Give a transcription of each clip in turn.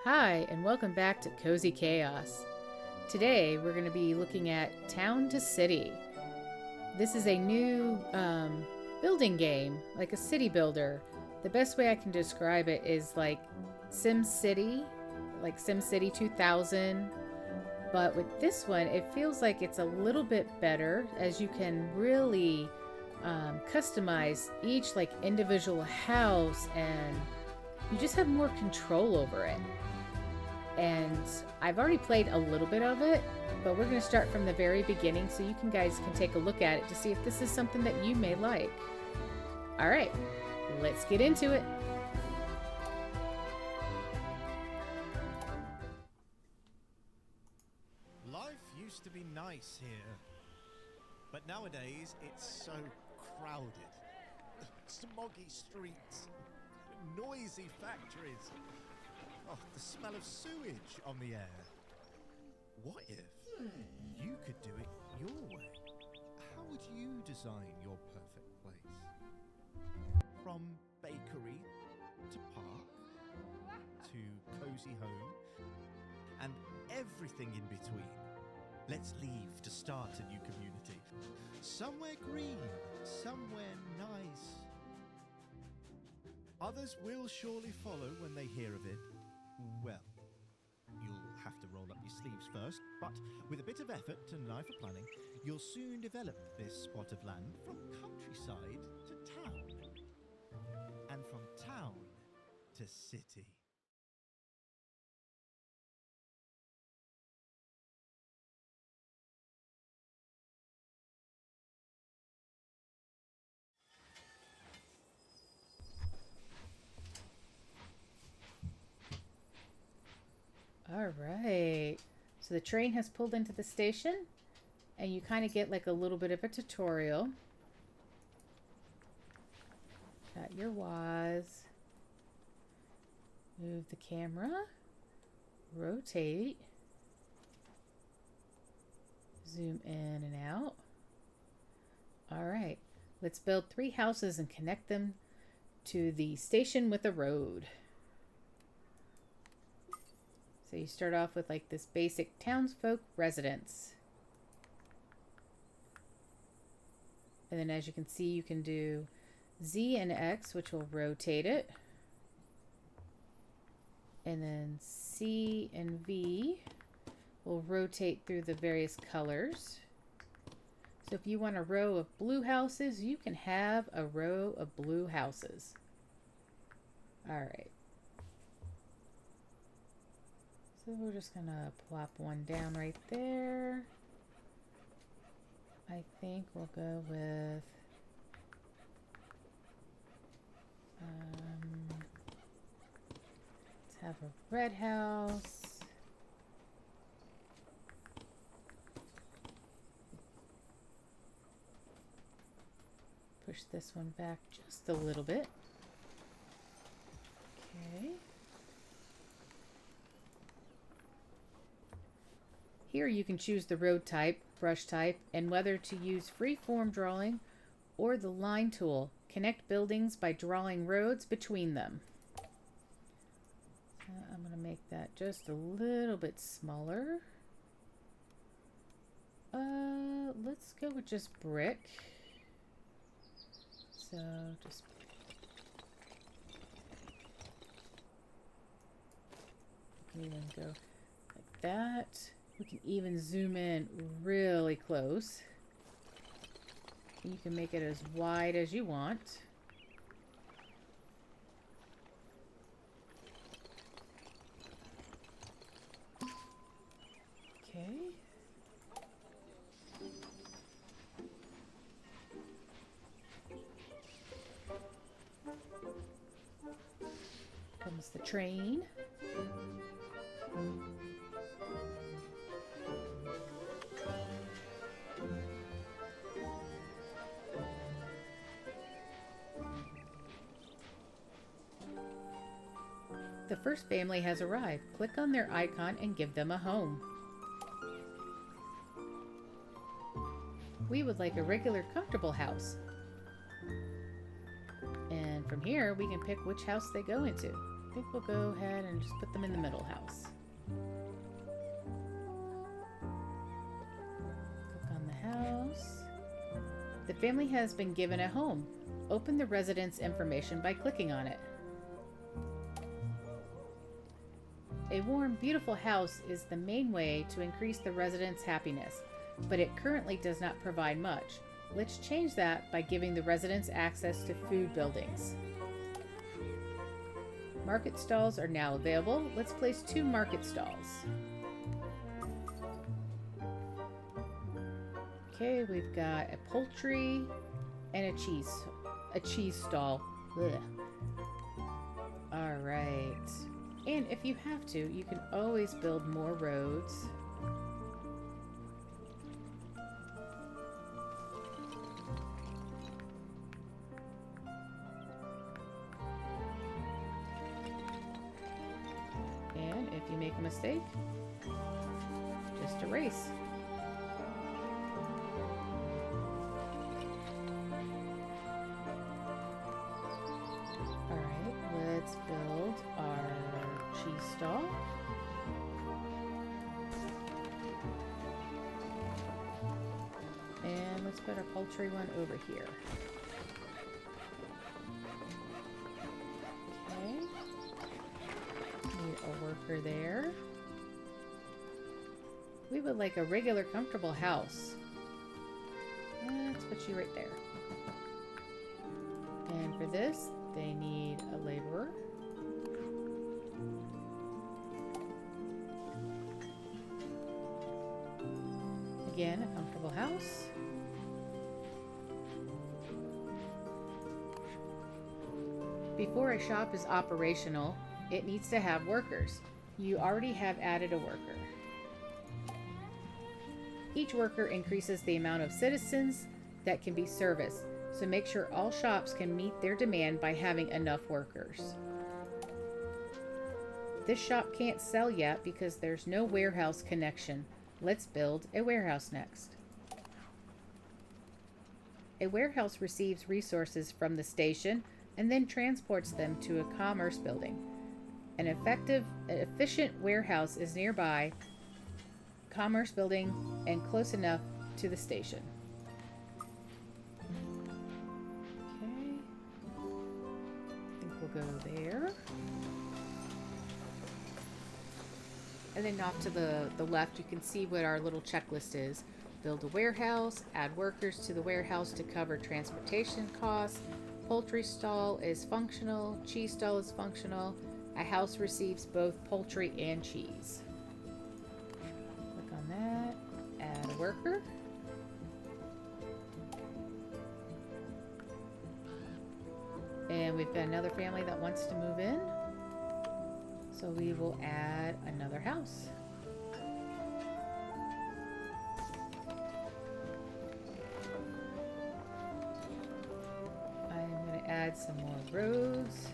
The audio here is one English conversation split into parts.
Hi, and welcome back to Cozy Chaos. Today, we're going to be looking at Town to City. This is a new building game, like a city builder. The best way I can describe it is like SimCity, like SimCity 2000. But with this one, it feels like it's a little bit better, as you can really customize each like individual house, and you just have more control over it. And I've already played a little bit of it, but we're going to start from the very beginning so you guys can take a look at it to see if this is something that you may like. All right, let's get into it. Life used to be nice here, but nowadays it's so crowded. Smoggy streets, noisy factories. Oh, the smell of sewage on the air. What if you could do it your way? How would you design your perfect place? From bakery to park to cozy home and everything in between. Let's leave to start a new community. Somewhere green, somewhere nice. Others will surely follow when they hear of it. Well, you'll have to roll up your sleeves first, but with a bit of effort and an eye for planning, you'll soon develop this spot of land from countryside to town, and from town to city. All right. So the train has pulled into the station, and you kind of get like a little bit of a tutorial. Got your Ys. Move the camera. Rotate. Zoom in and out. All right. Let's build 3 houses and connect them to the station with a road. So you start off with like this basic townsfolk residence. And then as you can see, you can do Z and X, which will rotate it. And then C and V will rotate through the various colors. So if you want a row of blue houses, you can have a row of blue houses. All right. So we're just gonna plop one down right there. I think we'll go with let's have a red house. Push this one back just a little bit. Okay. Here you can choose the road type, brush type, and whether to use freeform drawing or the line tool. Connect buildings by drawing roads between them. I'm going to make that just a little bit smaller. Let's go with just brick. So just you can even go like that. We can even zoom in really close. You can make it as wide as you want. Okay. Comes the train. The first family has arrived. Click on their icon and give them a home. We would like a regular, comfortable house. And from here, we can pick which house they go into. think we'll go ahead and just put them in the middle house. Click on the house. The family has been given a home. Open the residence information by clicking on it. A warm, beautiful house is the main way to increase the residents' happiness, but it currently does not provide much. Let's change that by giving the residents access to food buildings. Market stalls are now available. Let's place 2 market stalls. Okay, we've got a poultry and a cheese stall. Ugh. All right. And if you have to, you can always build more roads. And if you make a mistake, just erase. Alright, let's build our cheese stall. And let's put our poultry one over here. Okay. Need a worker there. We would like a regular, comfortable house. Let's put you right there. And for this, they need a laborer. Again, a comfortable house. Before a shop is operational, it needs to have workers. You already have added a worker. Each worker increases the amount of citizens that can be serviced, so make sure all shops can meet their demand by having enough workers. This shop can't sell yet because there's no warehouse connection. Let's build a warehouse next. A warehouse receives resources from the station and then transports them to a commerce building. An efficient warehouse is nearby commerce building and close enough to the station. Okay. I think we'll go there. And then off to the left, you can see what our little checklist is. Build a warehouse, add workers to the warehouse to cover transportation costs. Poultry stall is functional, cheese stall is functional. A house receives both poultry and cheese. Click on that, add a worker. And we've got another family that wants to move in. So we will add another house. I'm going to add some more roads.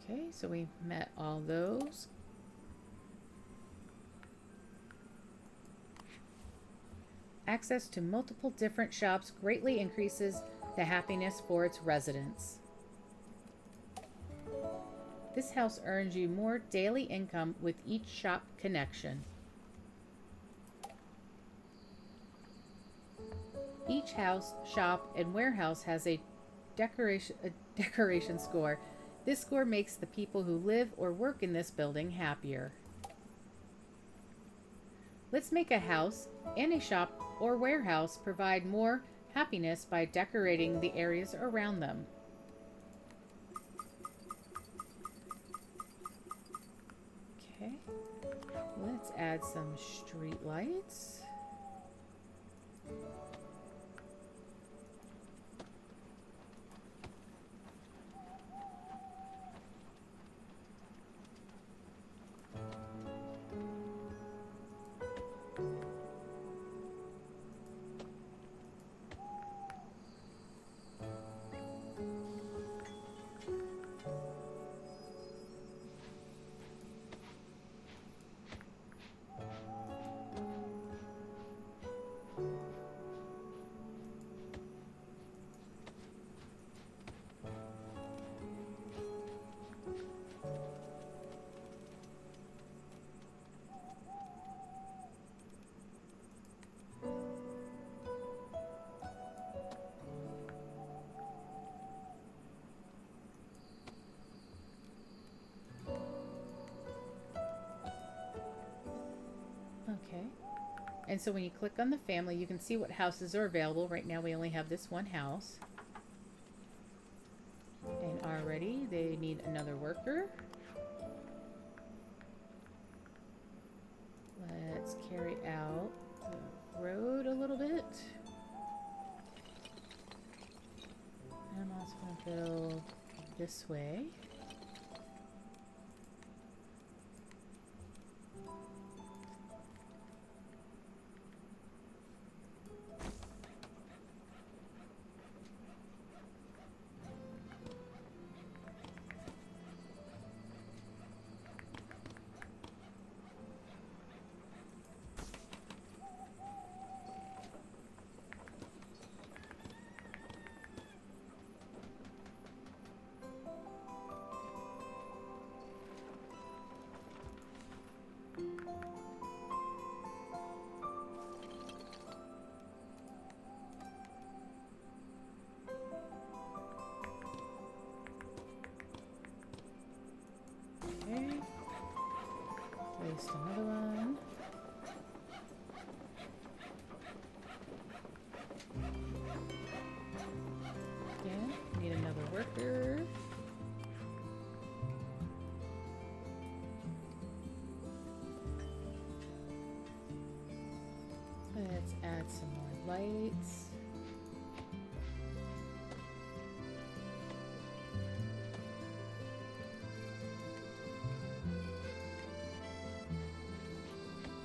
Okay, so we've met all those. Access to multiple different shops greatly increases the happiness for its residents. This house earns you more daily income with each shop connection. Each house, shop, and warehouse has a decoration score. This score makes the people who live or work in this building happier. Let's make a house and a shop or warehouse provide more happiness by decorating the areas around them. Okay, let's add some street lights. Okay. And so when you click on the family, you can see what houses are available. Right now we only have this one house. And already they need another worker. Let's carry out the road a little bit. And I'm also going to build this way. Okay. Placed another one. Again, need another worker. Let's add some more lights.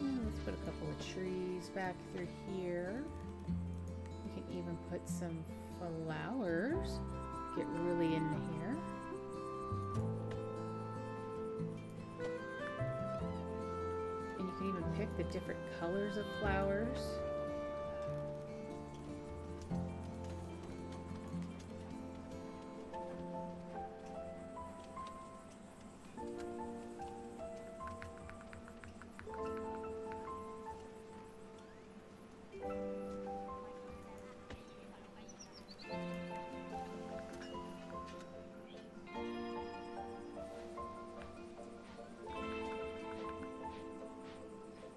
Let's put a couple of trees back through here. We can even put some flowers. Get really in here. And you can even pick the different colors of flowers.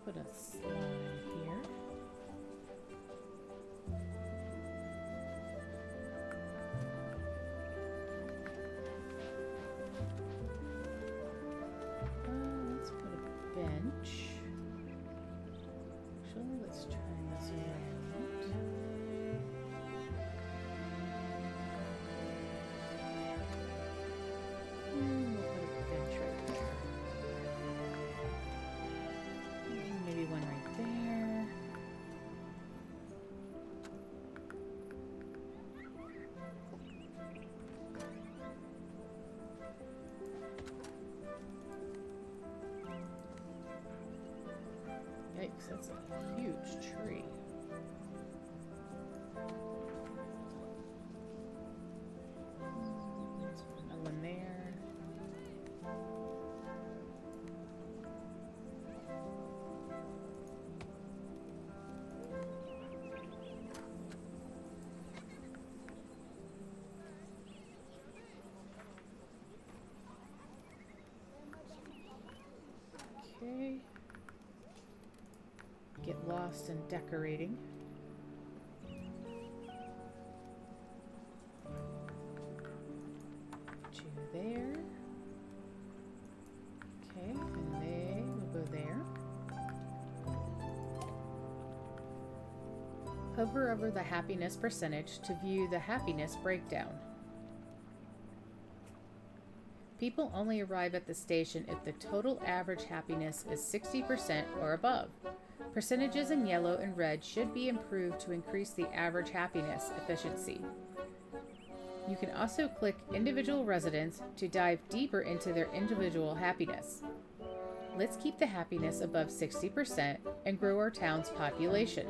Put a slide here. Let's put a bench. Actually, let's turn this around. And we'll put a bench right there. Maybe one right there. Yikes, that's a huge tree. Let's put another one there. Okay. Get lost in decorating. Put you there. Okay, and they will go there. Hover over the happiness percentage to view the happiness breakdown. People only arrive at the station if the total average happiness is 60% or above. Percentages in yellow and red should be improved to increase the average happiness efficiency. You can also click individual residents to dive deeper into their individual happiness. Let's keep the happiness above 60% and grow our town's population.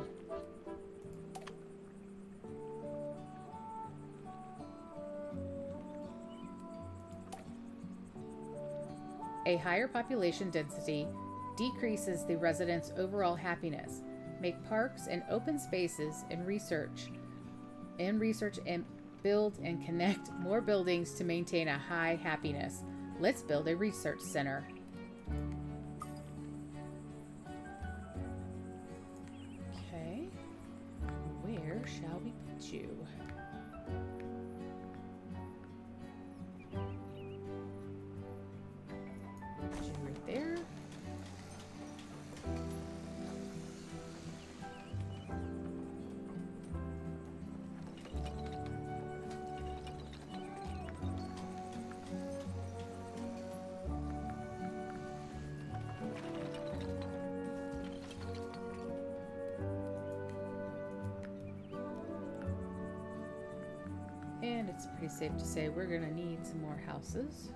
A higher population density decreases the residents' overall happiness. Make parks and open spaces and research and build and connect more buildings to maintain a high happiness. Let's build a research center. Okay, where shall we put you? Put you right there. And it's pretty safe to say we're going to need some more houses.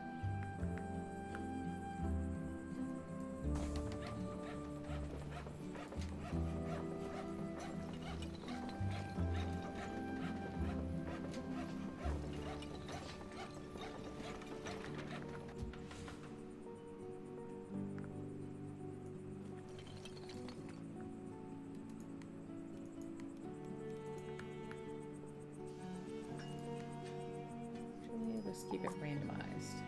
Let's keep it randomized.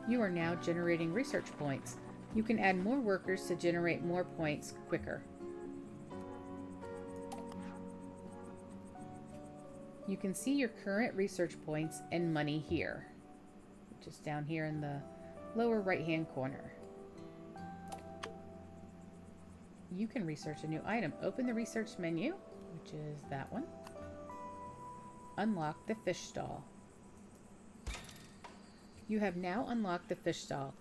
You are now generating research points. You can add more workers to generate more points quicker. You can see your current research points and money here, which is down here in the lower right-hand corner. You can research a new item. Open the research menu, which is that one. Unlock the fish stall. You have now unlocked the fish stall.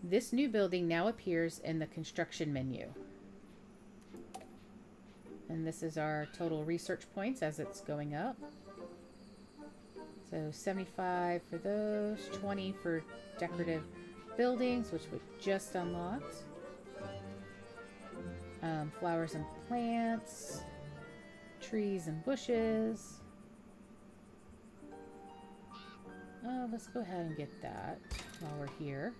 This new building now appears in the construction menu. And this is our total research points as it's going up. So 75 for those, 20 for decorative buildings, which we just unlocked. Flowers and plants, trees and bushes. Let's go ahead and get that while we're here.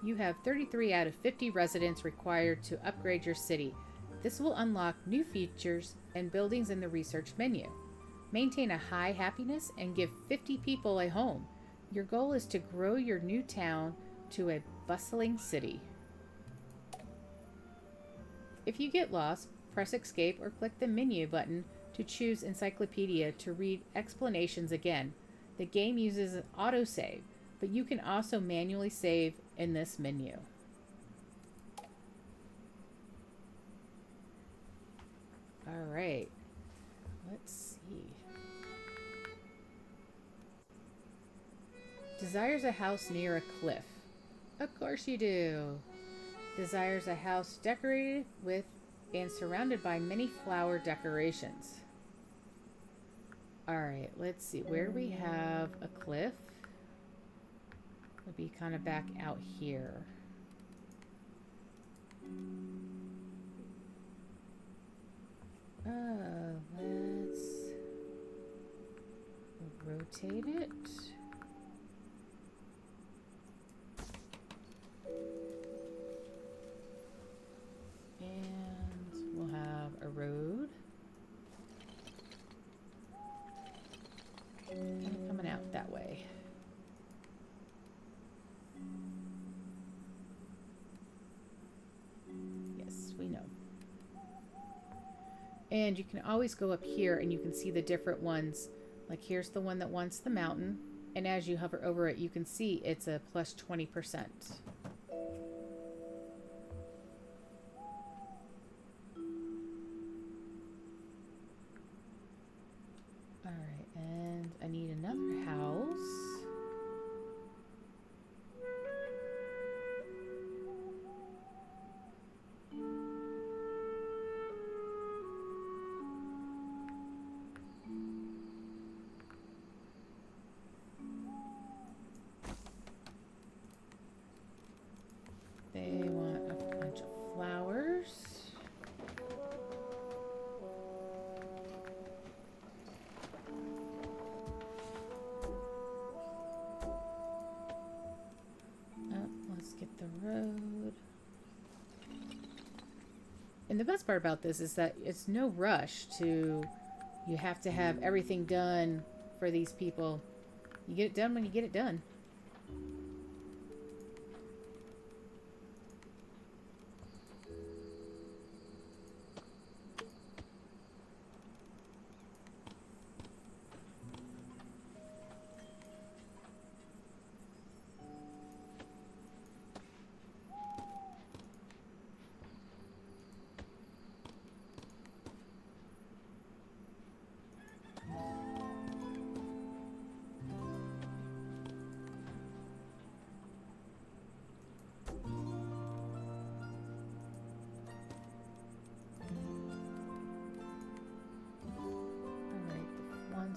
You have 33 out of 50 residents required to upgrade your city. This will unlock new features and buildings in the research menu. Maintain a high happiness and give 50 people a home. Your goal is to grow your new town to a bustling city. If you get lost, press escape or click the menu button to choose Encyclopedia to read explanations again. The game uses an autosave, but you can also manually save in this menu. All right, let's see. Desires a house near a cliff. Of course you do. Desires a house decorated with and surrounded by many flower decorations. Alright, let's see. Where we have a cliff would be kind of back out here. Let's rotate it. And we'll have a road. And you can always go up here and you can see the different ones. Like here's the one that wants the mountain. And as you hover over it, you can see it's a plus 20%. Alright, and I need another house. They want a bunch of flowers. Oh, let's get the road. And the best part about this is that it's no rush to, you have to have everything done for these people. You get it done when you get it done.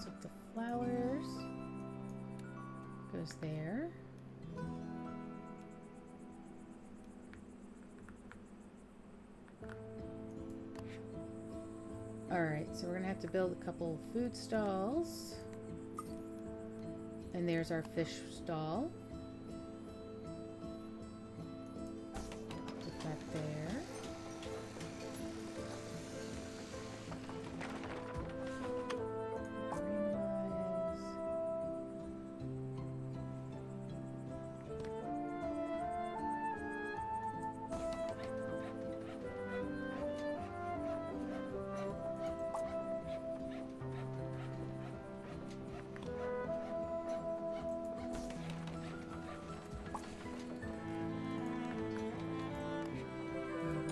With the flowers goes there. All right, so we're gonna have to build a couple food stalls, and there's our fish stall. Put that there.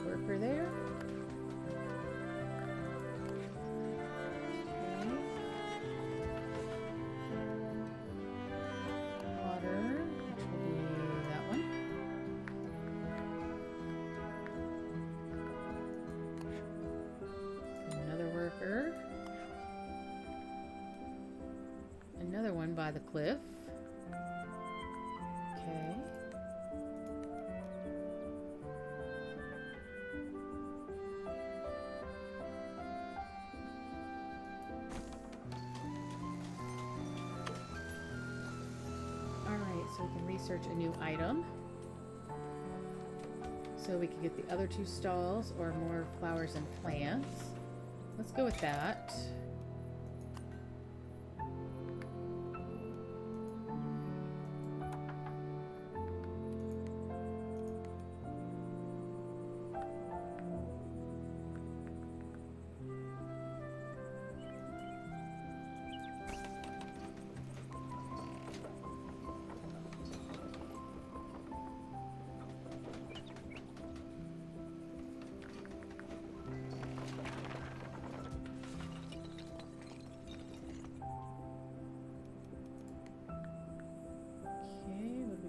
Worker there. Okay. Water, which will be that one. Another worker. Another one by the cliff. Okay. So we can research a new item. So we can get the other two stalls or more flowers and plants. Let's go with that.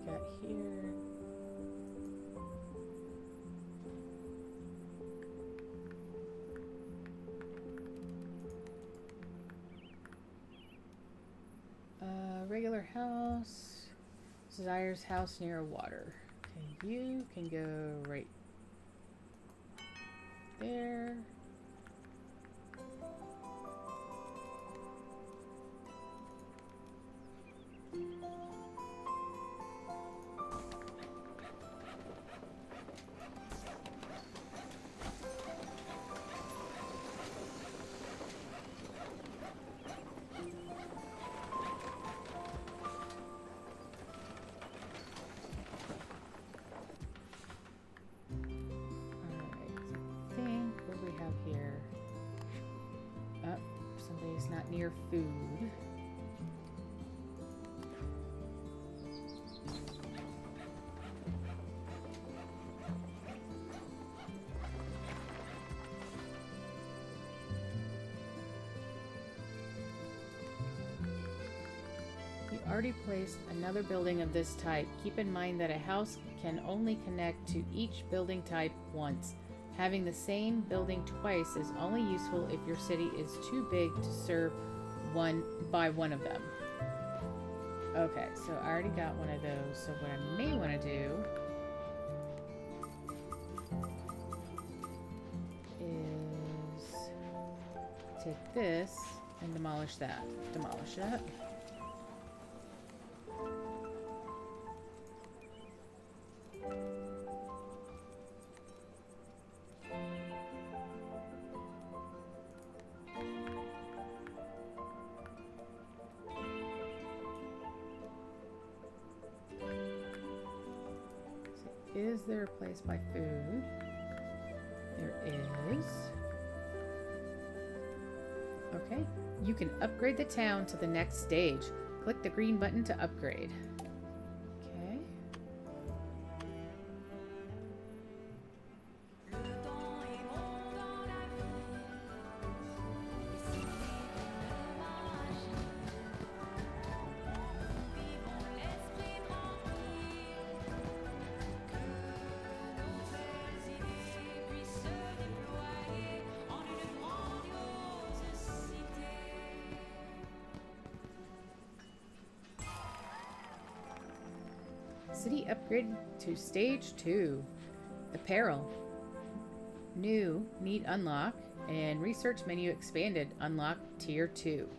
Got here. Regular house. Desire's house near water. Okay, you can go right there. near food. You already placed another building of this type. Keep in mind that a house can only connect to each building type once. Having the same building twice is only useful if your city is too big to serve one of them. Okay, so I already got one of those. So what I may want to do is take this and demolish that. Demolish that. Is there a place by food? There is. Okay. You can upgrade the town to the next stage. Click the green button to upgrade. Okay. City upgraded to stage 2. Apparel. New, need unlock, and research menu expanded, unlock tier 2.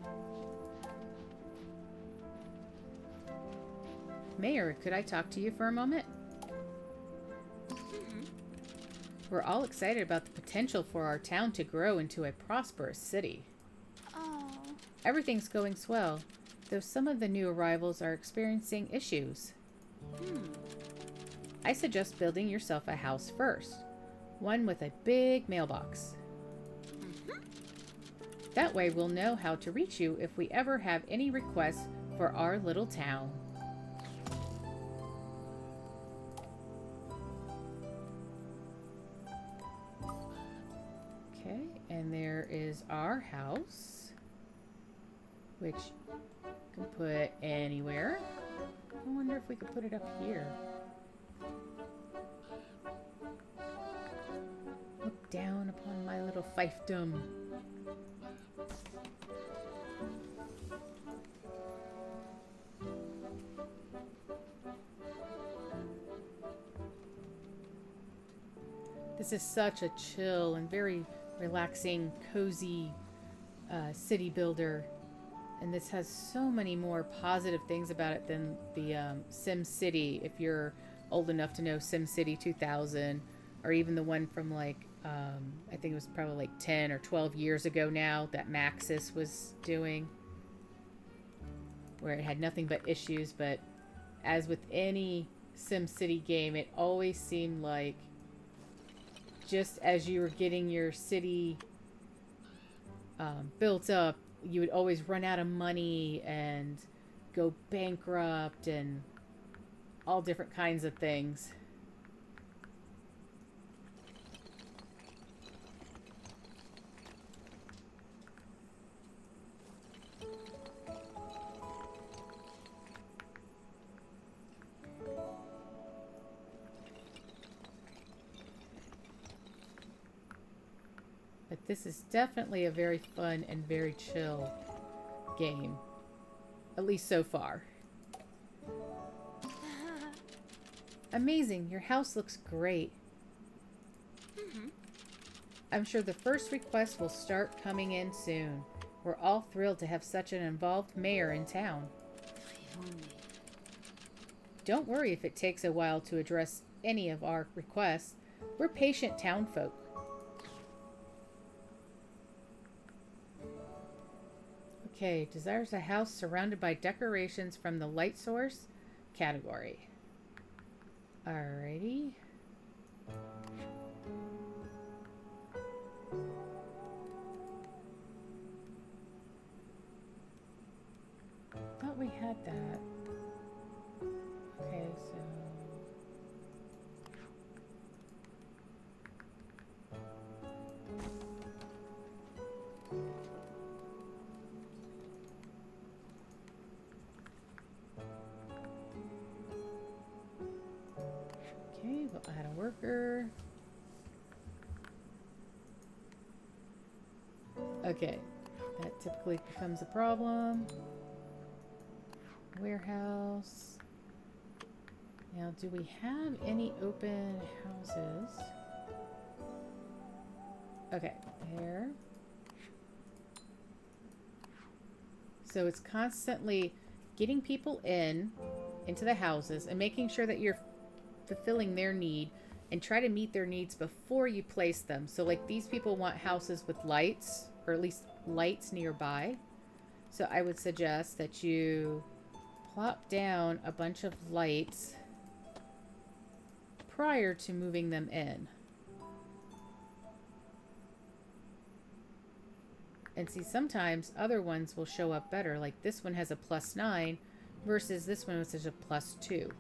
Mayor, could I talk to you for a moment? We're all excited about the potential for our town to grow into a prosperous city. Oh. Everything's going swell, though some of the new arrivals are experiencing issues. I suggest building yourself a house first. One with a big mailbox. That way we'll know how to reach you if we ever have any requests for our little town. Okay, and there is our house, which you can put anywhere. I wonder if we could put it up here. Look down upon my little fiefdom. This is such a chill and very relaxing, cozy city builder. And this has so many more positive things about it than the Sim City, if you're old enough to know Sim City 2000, or even the one from like, I think it was probably like 10 or 12 years ago now that Maxis was doing, where it had nothing but issues. But as with any Sim City game, it always seemed like just as you were getting your city built up, you would always run out of money and go bankrupt and all different kinds of things. But this is definitely a very fun and very chill game. At least so far. Amazing, your house looks great. I'm sure the first requests will start coming in soon. We're all thrilled to have such an involved mayor in town. Don't worry if it takes a while to address any of our requests. We're patient townfolk. Okay, desires a house surrounded by decorations from the light source category. Alrighty. worker. Okay, that typically becomes a problem. Warehouse. Now, do we have any open houses? Okay, there. So it's constantly getting people into the houses and making sure that you're fulfilling their need and try to meet their needs before you place them. So like these people want houses with lights, or at least lights nearby. So I would suggest that you plop down a bunch of lights prior to moving them in. And see, sometimes other ones will show up better. Like this one has a +9 versus this one which is a +2.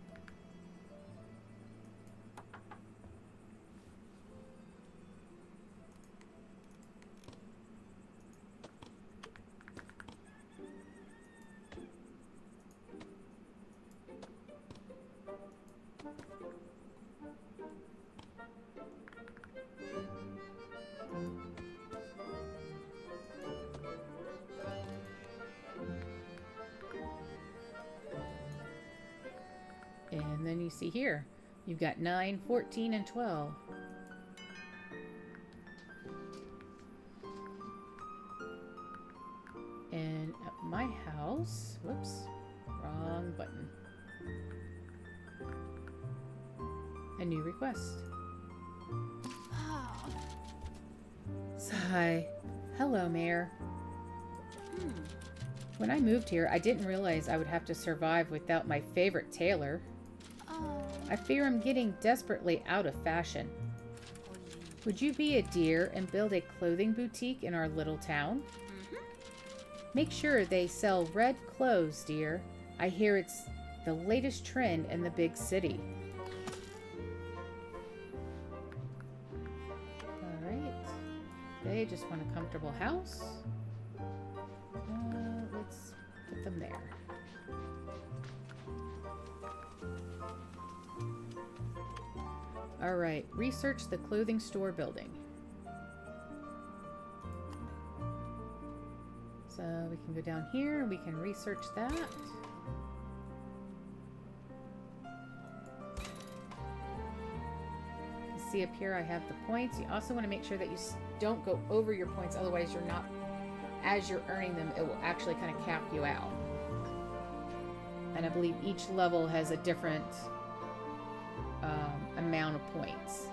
And then you see here, you've got 9, 14, and 12. And at my house, whoops, wrong button. A new request. Sigh. Hello, Mayor. When I moved here, I didn't realize I would have to survive without my favorite tailor. I fear I'm getting desperately out of fashion. Would you be a dear and build a clothing boutique in our little town? Make sure they sell red clothes, dear. I hear it's the latest trend in the big city. Alright. They just want a comfortable house. Let's put them there. Alright, research the clothing store building. So we can go down here and we can research that. You see up here I have the points. You also want to make sure that you don't go over your points, otherwise you're not, as you're earning them, it will actually kind of cap you out. And I believe each level has a different amount of points.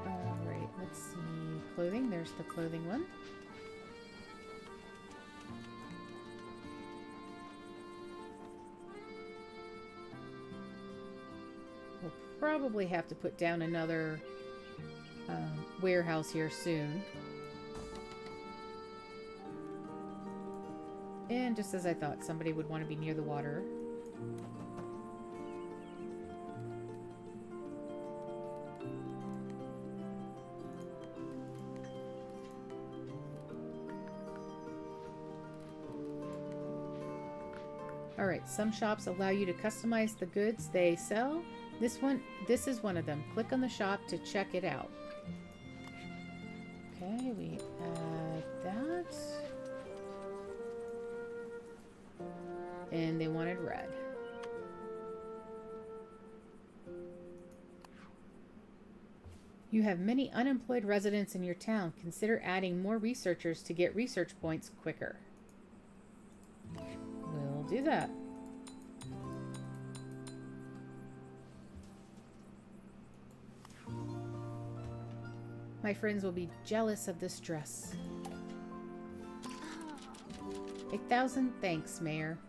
Alright, let's see. Clothing, there's the clothing one. We'll probably have to put down another warehouse here soon. And just as I thought, somebody would want to be near the water. Alright, some shops allow you to customize the goods they sell. This is one of them. Click on the shop to check it out. Okay, we add that. And they wanted red. You have many unemployed residents in your town. Consider adding more researchers to get research points quicker. We'll do that. My friends will be jealous of this dress. 1,000 thanks, Mayor.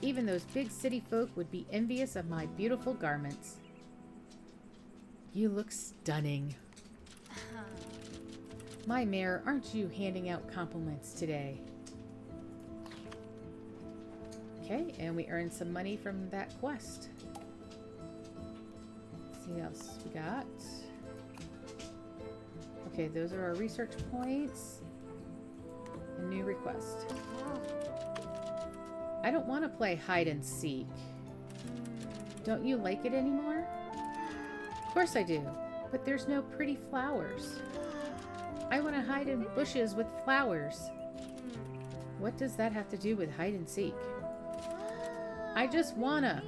Even those big city folk would be envious of my beautiful garments. You look stunning. My Mayor, aren't you handing out compliments today? Okay, and we earned some money from that quest. Let's see what else we got. Okay, those are our research points. A new request. I don't want to play hide and seek. Don't you like it anymore? Of course I do, but there's no pretty flowers. I want to hide in bushes with flowers. What does that have to do with hide and seek? I just wanna.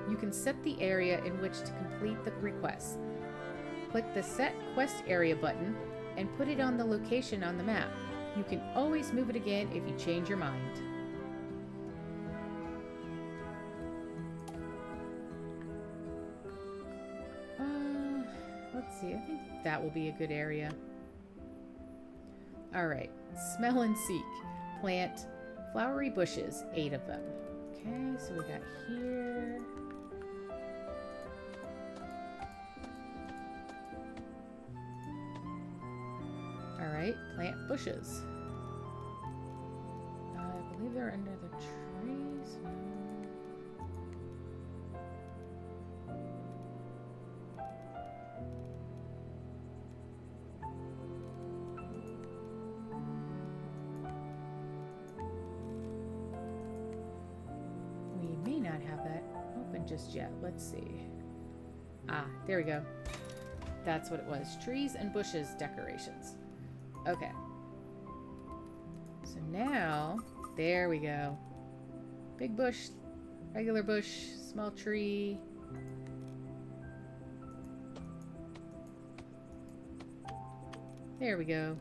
You can set the area in which to complete the request. Click the Set Quest Area button and put it on the location on the map. You can always move it again if you change your mind. Let's see, I think that will be a good area. Alright, smell and seek. Plant flowery bushes, 8 of them. Okay, so we got here. Alright, plant bushes. I believe they're under the trees. No. We may not have that open just yet. Let's see. Ah, there we go. That's what it was. Trees and bushes decorations. Okay. So now, there we go. Big bush, regular bush, small tree. There we go.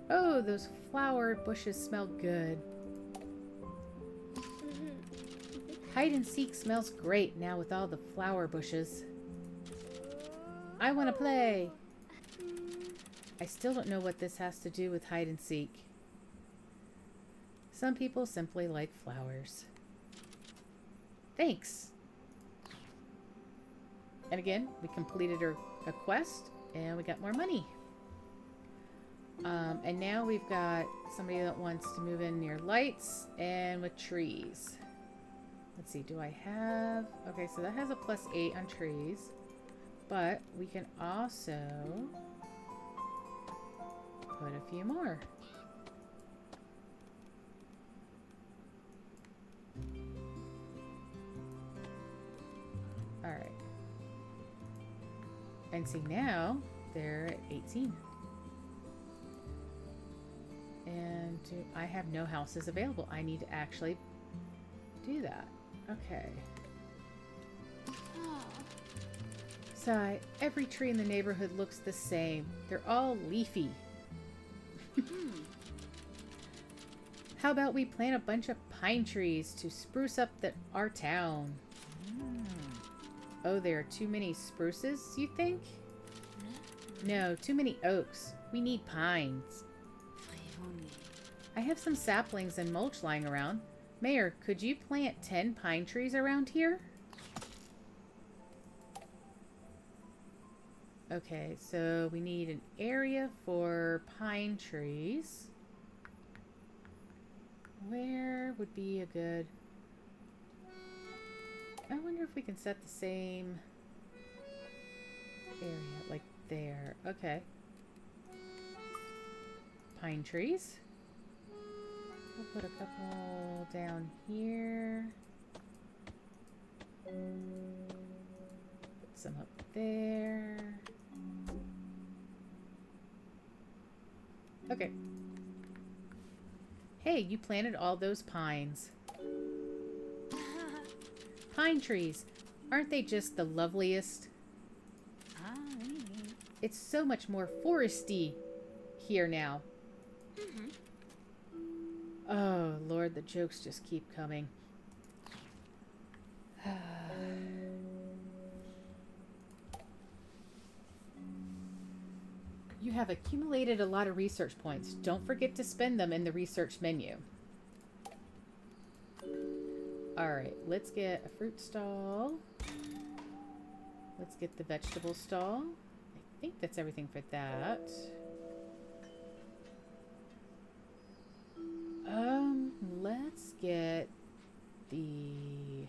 Oh, those flower bushes smell good. Hide and seek smells great now with all the flower bushes. I want to play. I still don't know what this has to do with hide and seek. Some people simply like flowers. Thanks. And again, we completed a quest and we got more money. And now we've got somebody that wants to move in near lights and with trees. Let's see, do I have... Okay, so that has a +8 on trees. But we can also put a few more. All right. And see, now they're at 18. And I have no houses available. I need to actually do that. Okay. Sigh, every tree in the neighborhood looks the same. They're all leafy. How about we plant a bunch of pine trees to spruce up our town? Oh, there are too many spruces, you think? No, too many oaks. We need pines. I have some saplings and mulch lying around. Mayor, could you plant 10 pine trees around here? Okay, so we need an area for pine trees. Where would be a good... I wonder if we can set the same area, like there. Okay. Pine trees. We'll put a couple down here. Put some up there. Okay. Hey, you planted all those pines. Pine trees. Aren't they just the loveliest? It's so much more foresty here now. Oh, Lord, the jokes just keep coming. You have accumulated a lot of research points. Don't forget to spend them in the research menu. Alright, let's get a fruit stall. Let's get the vegetable stall. I think that's everything for that. Let's get the...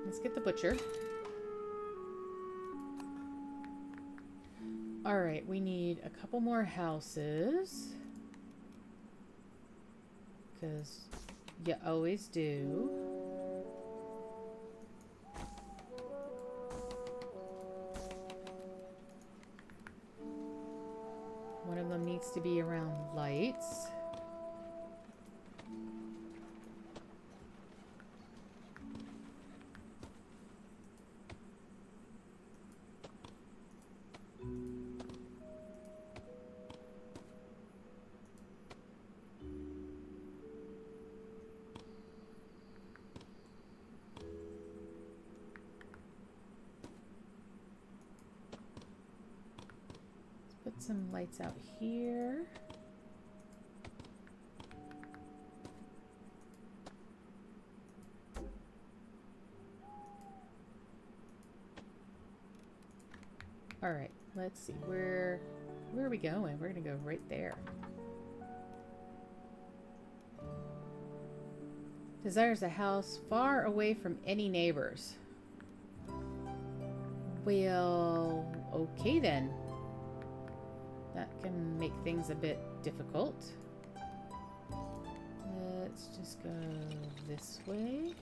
Let's get the butcher. All right, we need a couple more houses. Because you always do. One of them needs to be around lights. Put some lights out here. All right, let's see. Where are we going? We're gonna go right there. Desires a house far away from any neighbors. Well, okay then. That can make things a bit difficult. Let's just go this way.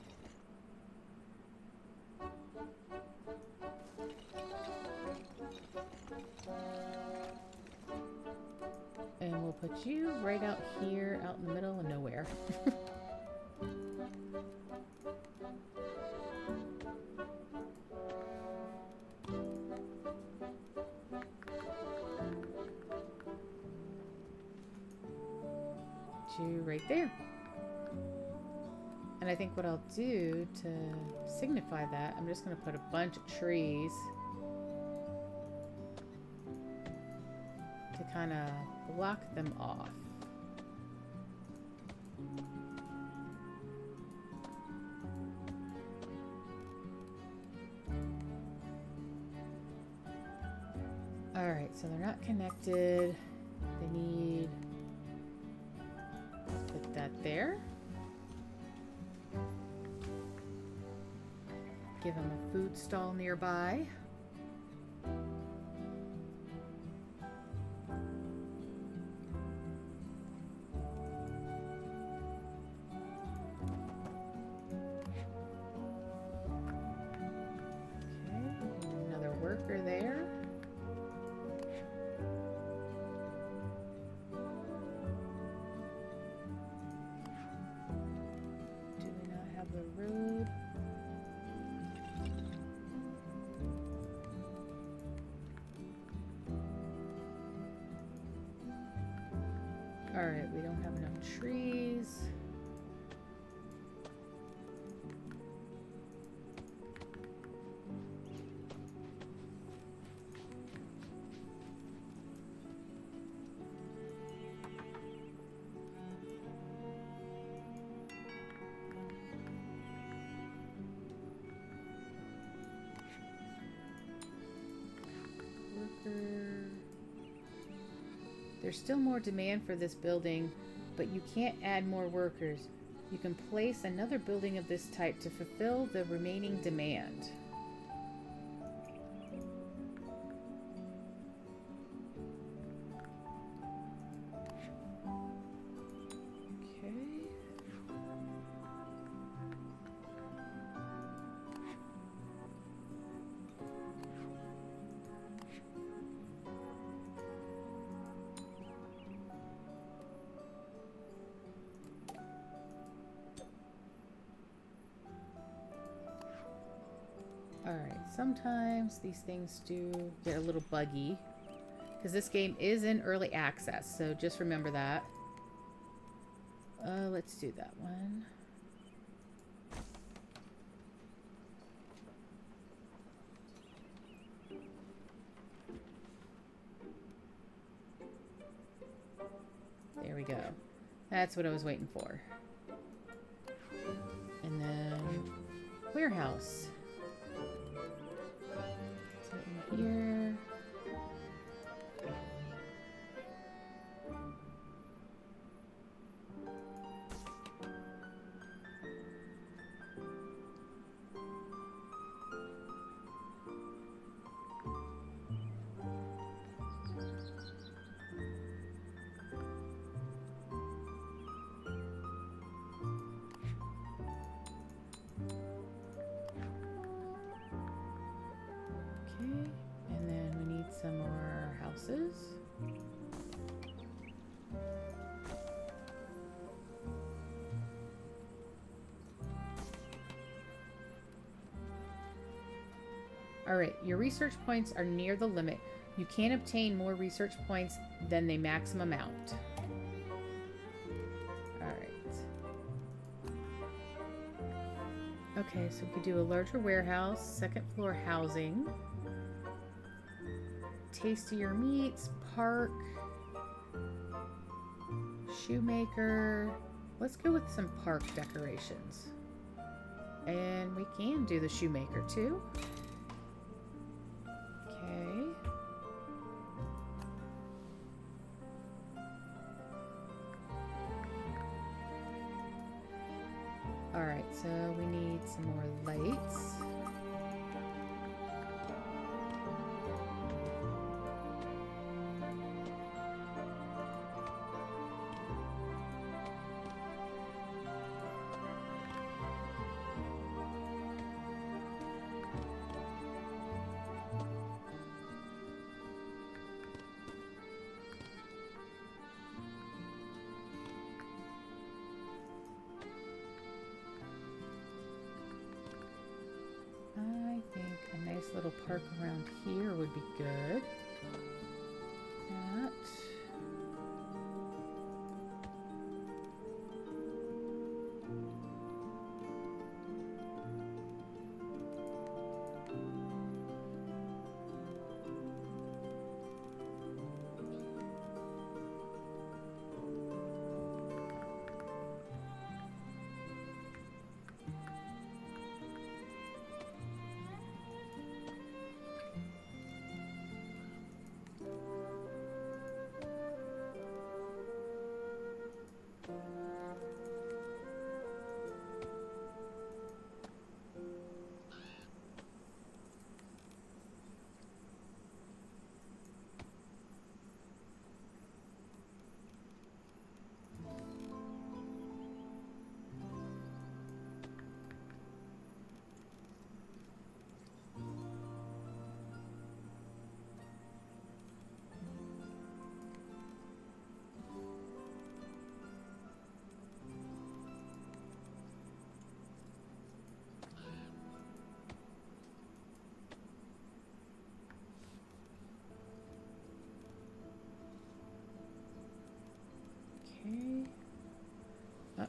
And we'll put you right out here, out in the middle of nowhere. You right there. And I think what I'll do to signify that, I'm just going to put a bunch of trees to kind of block them off. All right, so they're not connected. They need put that there. Give them a food stall nearby. Okay, another worker there. The road. All right, we don't have enough trees. There's still more demand for this building, but you can't add more workers. You can place another building of this type to fulfill the remaining demand. Alright, sometimes these things do get a little buggy because this game is in early access, so just remember that. Let's do that one. There we go. That's what I was waiting for. And then warehouse. So in here. All right, your research points are near the limit. You can't obtain more research points than the maximum amount. All right. Okay, so we could do a larger warehouse, second floor housing, tastier meats, park, shoemaker. Let's go with some park decorations. And we can do the shoemaker too. Okay. All right, so we need some more lights. I think a nice little park around here would be good. That. Okay. Oh.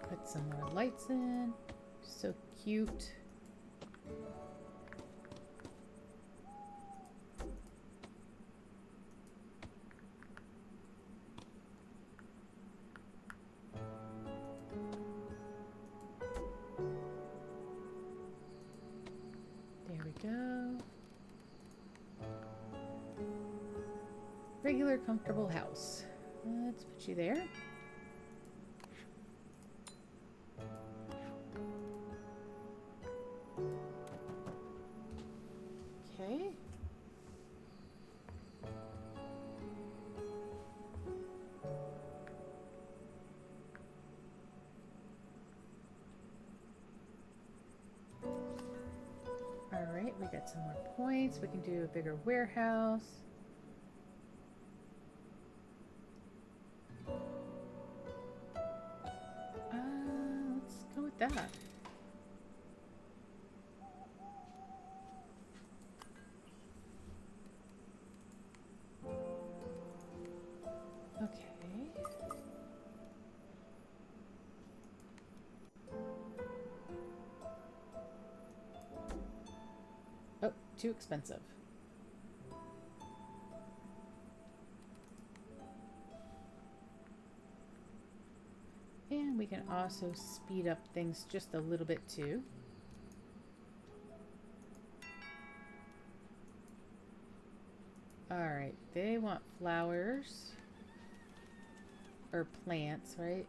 Put some more lights in. So cute. There we go. Regular, comfortable house. Let's put you there. Okay. All right, we got some more points. We can do a bigger warehouse. Let's go with that. Okay. too expensive. And we can also speed up things just a little bit too. Alright, they want flowers. Or plants, right?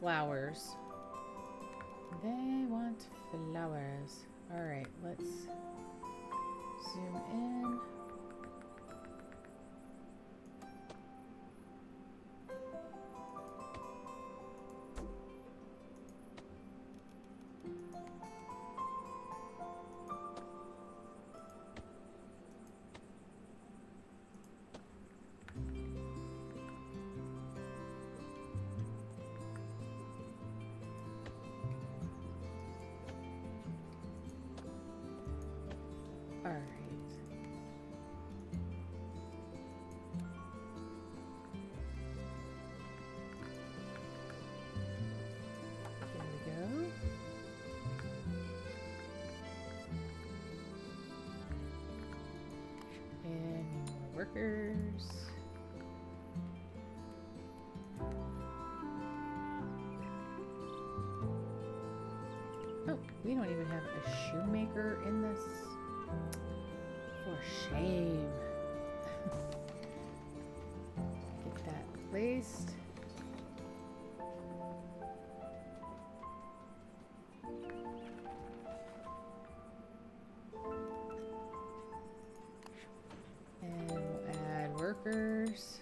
Flowers. They want flowers. Alright, let's zoom in. Alright. There we go. And more workers. Oh, we don't even have a shoemaker in this. For shame. Get that placed. And we'll add workers.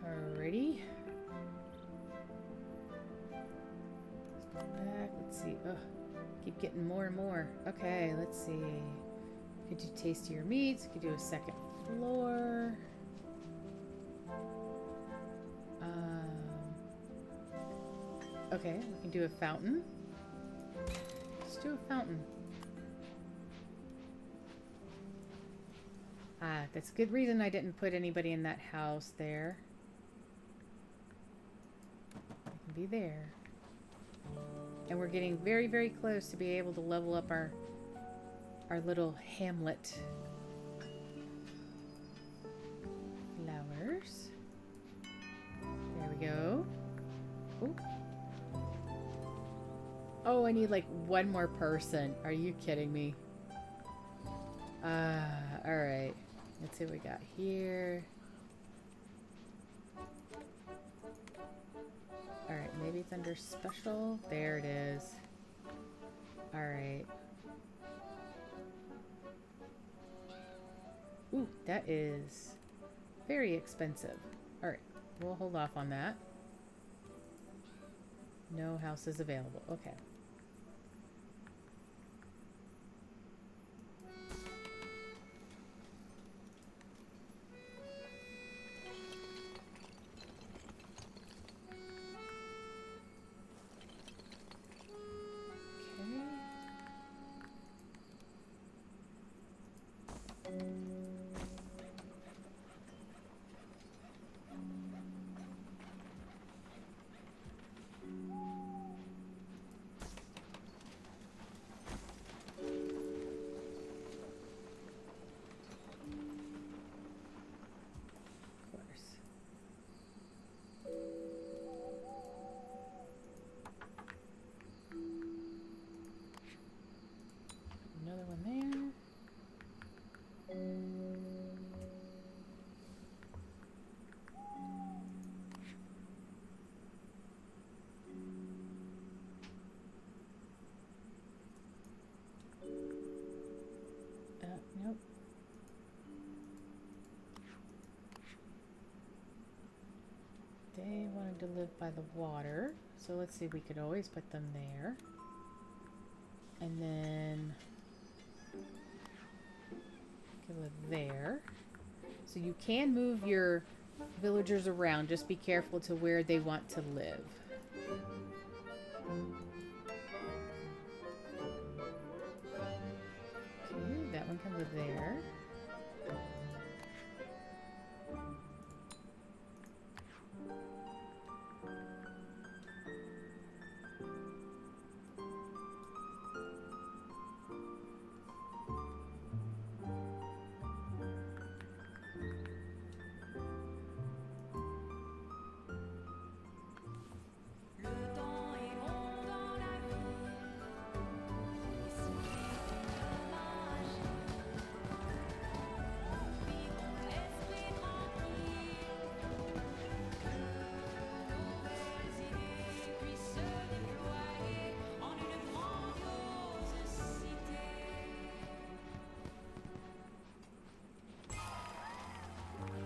Alrighty. Let's go back. Let's see. Oh, keep getting more and more. Okay, let's see. Could do tastier meats. Could do a second floor. Okay, we can do a fountain. Let's do a fountain. Ah, that's a good reason I didn't put anybody in that house there. I can be there. And we're getting very, very close to be able to level up our little hamlet. Flowers. There we go. Ooh. Oh, I need like one more person. Are you kidding me? Alright. Let's see what we got here. Alright, maybe it's under special. There it is. Alright. Ooh, that is very expensive. Alright, we'll hold off on that. No houses available. Okay. They wanted to live by the water, so let's see, we could always put them there. And then could live there. So you can move your villagers around, just be careful to where they want to live. Okay, that one can live there.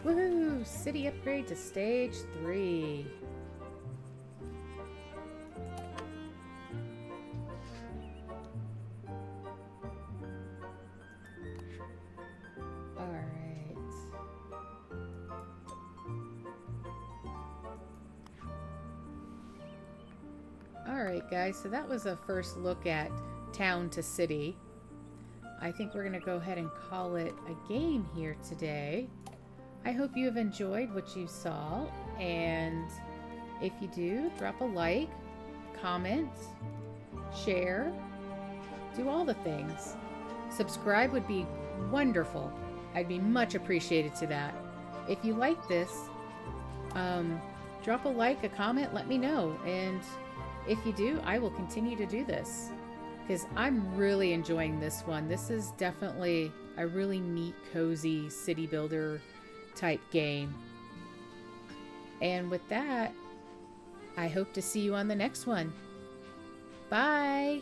Woohoo! City upgrade to stage 3. Alright. Alright guys, so that was a first look at Town to City. I think we're going to go ahead and call it a game here today. I hope you have enjoyed what you saw, and if you do, drop a like, comment, share, do all the things. Subscribe would be wonderful. I'd be much appreciated to that. If you like this, drop a like, a comment, let me know, and if you do, I will continue to do this because I'm really enjoying this one. This is definitely a really neat, cozy city builder type game. And with that, I hope to see you on the next one. Bye!